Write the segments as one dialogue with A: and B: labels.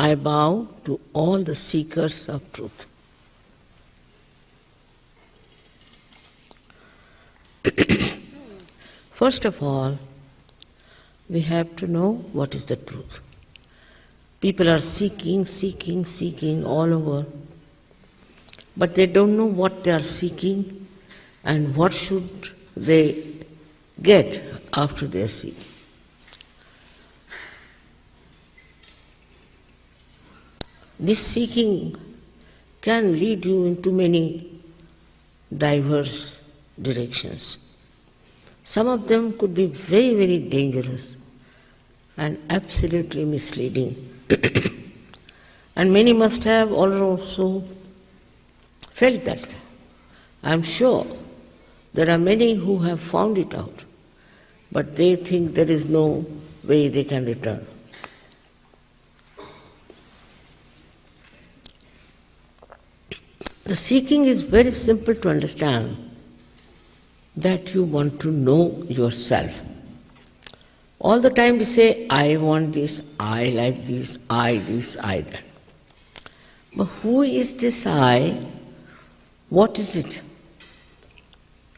A: I bow to all the seekers of truth. First of all, we have to know what is the truth. People are seeking all over, but they don't know what they are seeking and what should they get after they are seeking. This seeking can lead you into many diverse directions. Some of them could be very, very dangerous and absolutely misleading. And many must have also felt that way. I am sure there are many who have found it out, but they think there is no way they can return. The seeking is very simple to understand, that you want to know yourself. All the time we say, I want this, I like this, I that. But who is this I? What is it?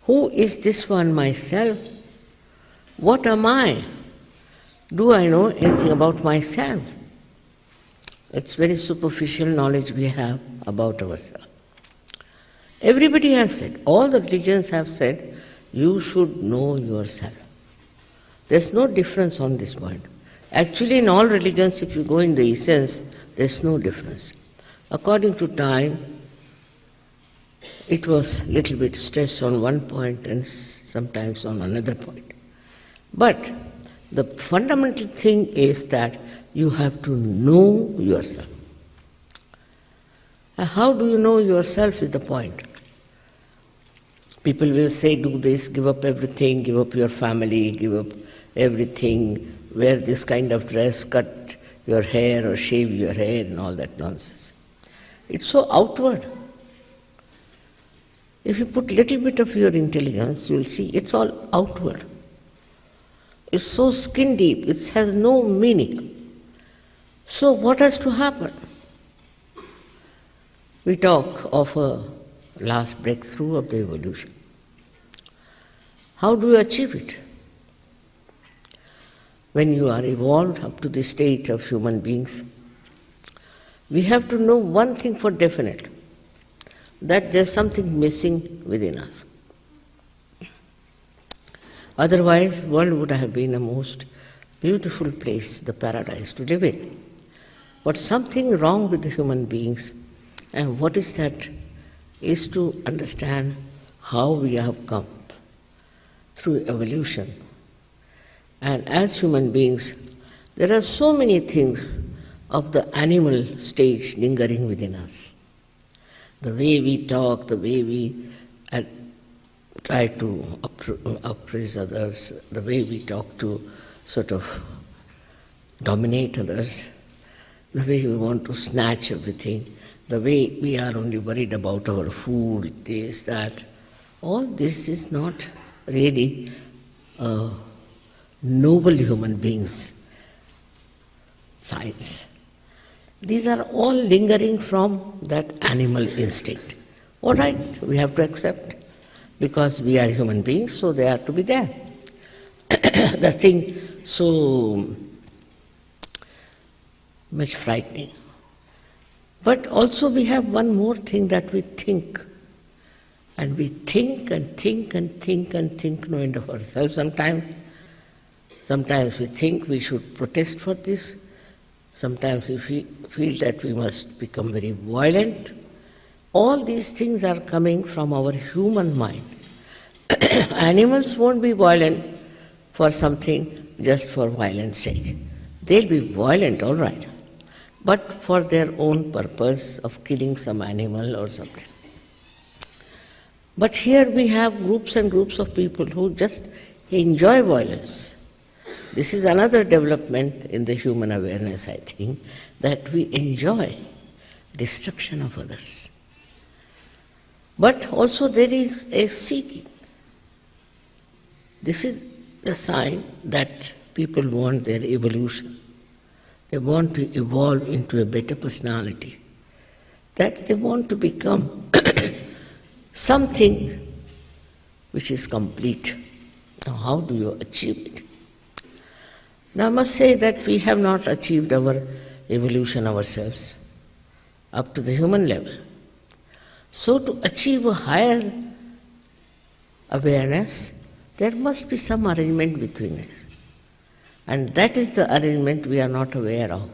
A: Who is this one myself? What am I? Do I know anything about myself? It's very superficial knowledge we have about ourselves. Everybody has said, all the religions have said, you should know yourself. There's no difference on this point. Actually, in all religions, if you go in the essence, there's no difference. According to time, it was a little bit stressed on one point and sometimes on another point. But the fundamental thing is that you have to know yourself. And how do you know yourself is the point. People will say, do this, give up everything, give up your family, give up everything, wear this kind of dress, cut your hair or shave your hair and all that nonsense. It's so outward. If you put little bit of your intelligence, you'll see it's all outward. It's so skin deep, it has no meaning. So what has to happen? We talk of a last breakthrough of the evolution. How do you achieve it? When you are evolved up to the state of human beings, we have to know one thing for definite, that there's something missing within us. Otherwise, the world would have been a most beautiful place, the paradise to live in. But something wrong with the human beings, and what is that? Is to understand how we have come through evolution. And as human beings, there are so many things of the animal stage lingering within us. The way we talk, the way we try to appraise others, the way we talk to sort of dominate others, the way we want to snatch everything, the way we are only worried about our food, this, that, all this is not really noble human beings' sides. These are all lingering from that animal instinct. All right, we have to accept, because we are human beings, so they are to be there. The thing so much frightening. But also we have one more thing, that we think. And we think and think and think and think no end of ourselves sometimes. Sometimes we think we should protest for this. Sometimes we feel that we must become very violent. All these things are coming from our human mind. Animals won't be violent for something just for violence sake. They'll be violent, all right, but for their own purpose of killing some animal or something. But here we have groups and groups of people who just enjoy violence. This is another development in the human awareness, I think, that we enjoy destruction of others. But also there is a seeking. This is a sign that people want their evolution. They want to evolve into a better personality. That they want to become something which is complete. Now, how do you achieve it? Now, I must say that we have not achieved our evolution ourselves up to the human level. So, to achieve a higher awareness, there must be some arrangement between us. And that is the arrangement we are not aware of.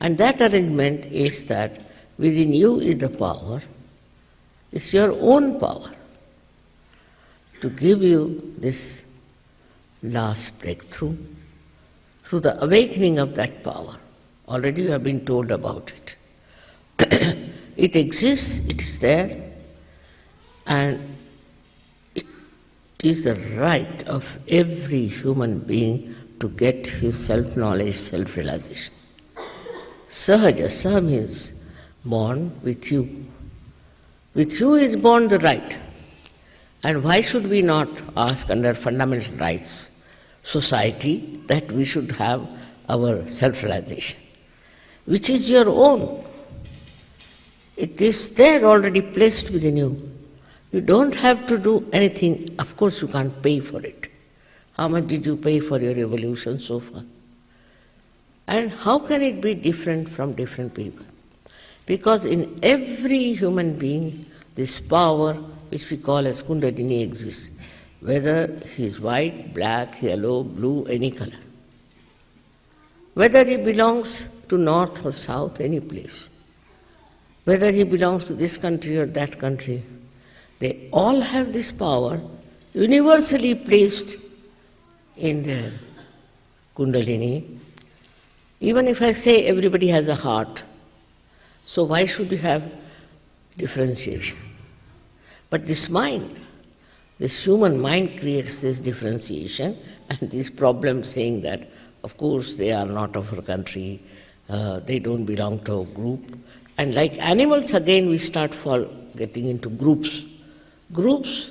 A: And that arrangement is that within you is the power, it's your own power to give you this last breakthrough through the awakening of that power. Already you have been told about it. It exists, it is there, and it is the right of every human being to get his self-knowledge, self-realization. Sahaja, sa means born with you. With you is born the right. And why should we not ask under fundamental rights society that we should have our self-realization, which is your own? It is there already placed within you. You don't have to do anything. Of course, you can't pay for it. How much did you pay for your evolution so far? And how can it be different from different people? Because in every human being, this power, which we call as Kundalini, exists, whether he is white, black, yellow, blue, any color. Whether he belongs to north or south, any place. Whether he belongs to this country or that country, they all have this power universally placed in their Kundalini. Even if I say everybody has a heart, so why should you have differentiation? But this mind, this human mind creates this differentiation and this problem saying that, of course, they are not of our country, they don't belong to a group. And like animals, again, we start getting into groups. Groups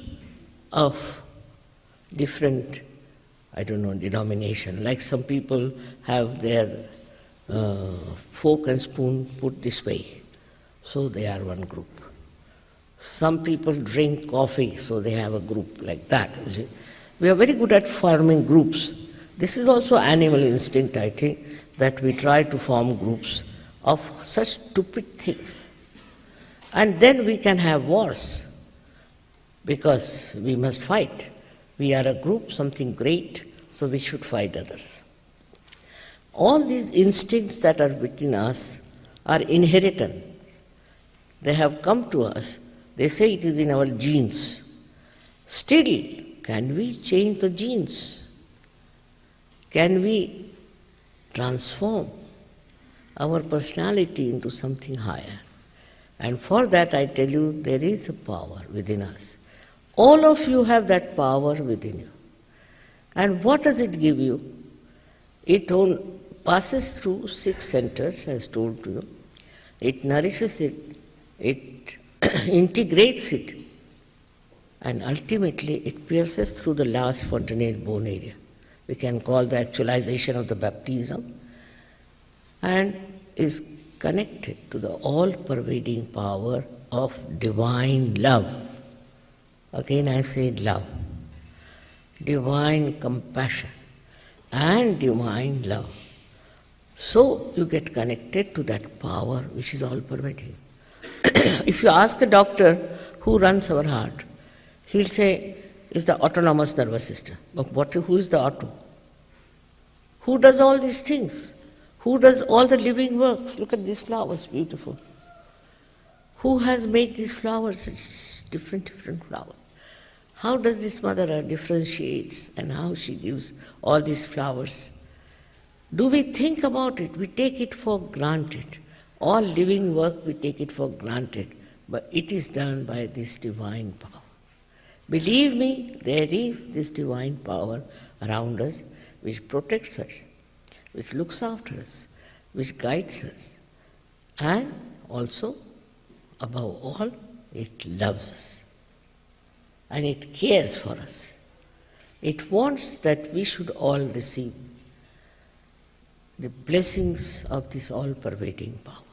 A: of different, denomination. Like some people have their fork and spoon put this way, so they are one group. Some people drink coffee, so they have a group like that. We are very good at forming groups. This is also animal instinct, I think, that we try to form groups of such stupid things. And then we can have wars, because we must fight. We are a group, something great, so we should fight others. All these instincts that are within us are inheritance. They have come to us. They say it is in our genes. Still, can we change the genes? Can we transform our personality into something higher? And for that, I tell you, there is a power within us. All of you have that power within you. And what does it give you? It passes through 6 centers, as told to you. It nourishes it, it integrates it, and ultimately it pierces through the last fontanelle bone area. We can call the actualization of the baptism, and is connected to the all-pervading power of divine love. Again I say love, divine compassion and divine love. So you get connected to that power which is all-pervading. If you ask a doctor who runs our heart, he'll say, it's the autonomous nervous system. But who is the auto? Who does all these things? Who does all the living works? Look at these flowers, beautiful. Who has made these flowers? It's different flowers. How does this mother earth differentiates and how she gives all these flowers? Do we think about it? We take it for granted. All living work, we take it for granted. But it is done by this divine power. Believe me, there is this divine power around us which protects us, which looks after us, which guides us. And also, above all, it loves us. And it cares for us. It wants that we should all receive the blessings of this all-pervading power.